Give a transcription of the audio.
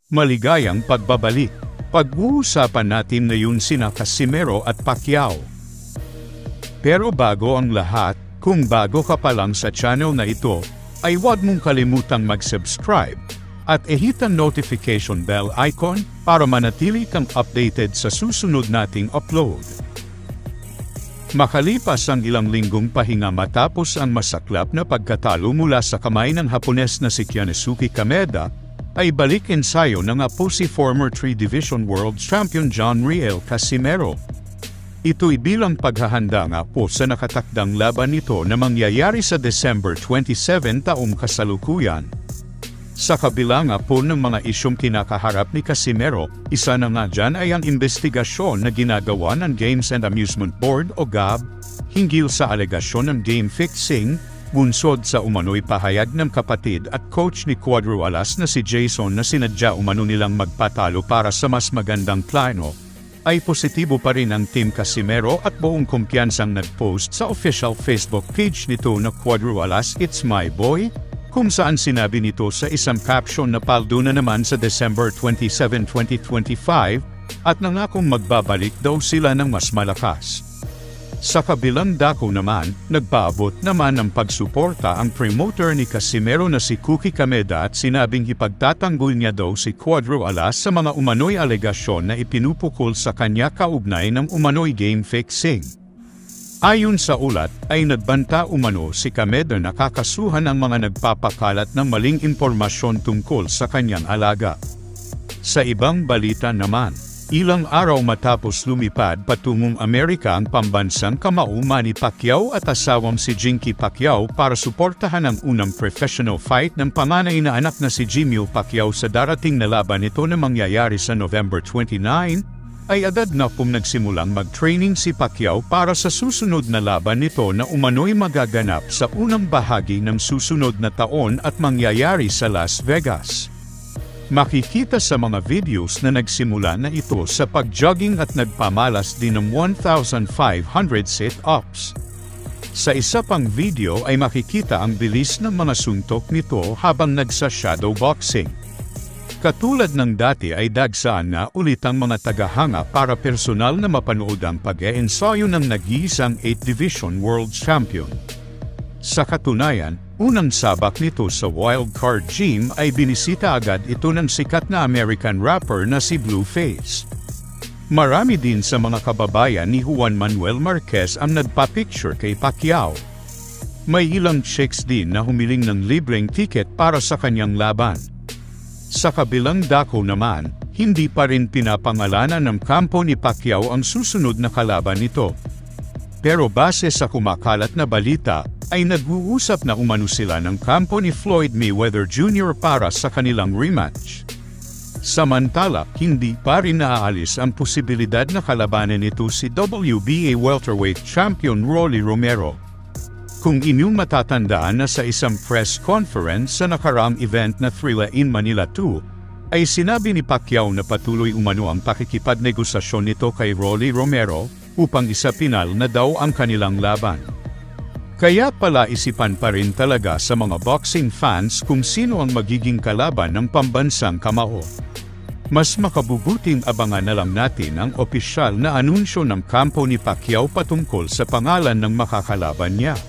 Maligayang pagbabalik. Pag-uusapan natin ngayon sina Casimero at Pacquiao. Pero bago ang lahat, kung bago ka pa lang sa channel na ito, ay huwag mong kalimutang mag-subscribe at i-hit ang notification bell icon para manatili kang updated sa susunod nating upload. Makalipas ang ilang linggong pahinga matapos ang masaklap na pagkatalo mula sa kamay ng Hapones na si Konosuke Kameda, ay balik ensayo ng po si former 3-Division World Champion John Riel Casimero. Ito'y bilang paghahanda nga po sa nakatakdang laban nito na mangyayari sa December 27 taong kasalukuyan. Sa kabila nga po ng mga isyong kinakaharap ni Casimero, isa na nga dyan ay ang investigasyon na ginagawa ng Games and Amusement Board o GAB, hinggil sa alegasyon ng game fixing, bunsod sa umano'y pahayag ng kapatid at coach ni Cuadro Alas na si Jason na sinadya umano nilang magpatalo para sa mas magandang plano, ay positibo pa rin ang Team Casimero at buong kumpiyansang nag-post sa official Facebook page nito na Cuadro Alas It's My Boy, kung saan sinabi nito sa isang caption na paldo na naman sa December 27, 2025, at nangakong magbabalik daw sila ng mas malakas. Sa kabilang dako naman, nagpaabot naman ng pagsuporta ang promoter ni Casimero na si Cookie Kameda at sinabing ipagtatanggol niya daw si Cuadro Alas sa mga umano'y alegasyon na ipinupukol sa kanya kaugnay ng umano'y game fixing. Ayon sa ulat, ay nagbanta umano si Kameda na kakasuhan ang mga nagpapakalat ng maling impormasyon tungkol sa kanyang alaga. Sa ibang balita naman, ilang araw matapos lumipad patungong Amerika ang pambansang kamauma ni Pacquiao at asawang si Jinky Pacquiao para suportahan ang unang professional fight ng panganay na anak na si Jimmy Pacquiao sa darating na laban nito na mangyayari sa November 29, ay agad na pong nagsimulang mag-training si Pacquiao para sa susunod na laban nito na umano'y magaganap sa unang bahagi ng susunod na taon at mangyayari sa Las Vegas. Makikita sa mga videos na nagsimula na ito sa pag-jogging at nagpamalas din ng 1,500 sit-ups. Sa isa pang video ay makikita ang bilis ng mga suntok nito habang nagsa-shadow boxing. Katulad ng dati ay dagsaan na ulit ang mga tagahanga para personal na mapanood ang pag-e-ensayo ng nag-iisang 8th-Division World Champion. Sa katunayan, unang sabak nito sa Wildcard Gym ay binisita agad ito ng sikat na American rapper na si Blueface. Marami din sa mga kababayan ni Juan Manuel Marquez ang nagpa-picture kay Pacquiao. May ilang chicks din na humiling ng libreng ticket para sa kanyang laban. Sa kabilang dako naman, hindi pa rin pinapangalanan ng kampo ni Pacquiao ang susunod na kalaban nito. Pero base sa kumakalat na balita, ay nag-uusap na umano sila ng kampo ni Floyd Mayweather Jr. para sa kanilang rematch. Samantala, hindi pa rin naaalis ang posibilidad na kalabanin nito si WBA welterweight champion Rolly Romero. Kung inyong matatandaan na sa isang press conference sa nakaraang event na Thrilla in Manila 2, ay sinabi ni Pacquiao na patuloy umano ang pakikipagnegosasyon nito kay Rolly Romero upang isapinal na daw ang kanilang laban. Kaya pala isipan pa rin talaga sa mga boxing fans kung sino ang magiging kalaban ng pambansang kamao. Mas makabubuting abangan na lang natin ang opisyal na anunsyo ng kampo ni Pacquiao patungkol sa pangalan ng makakalaban niya.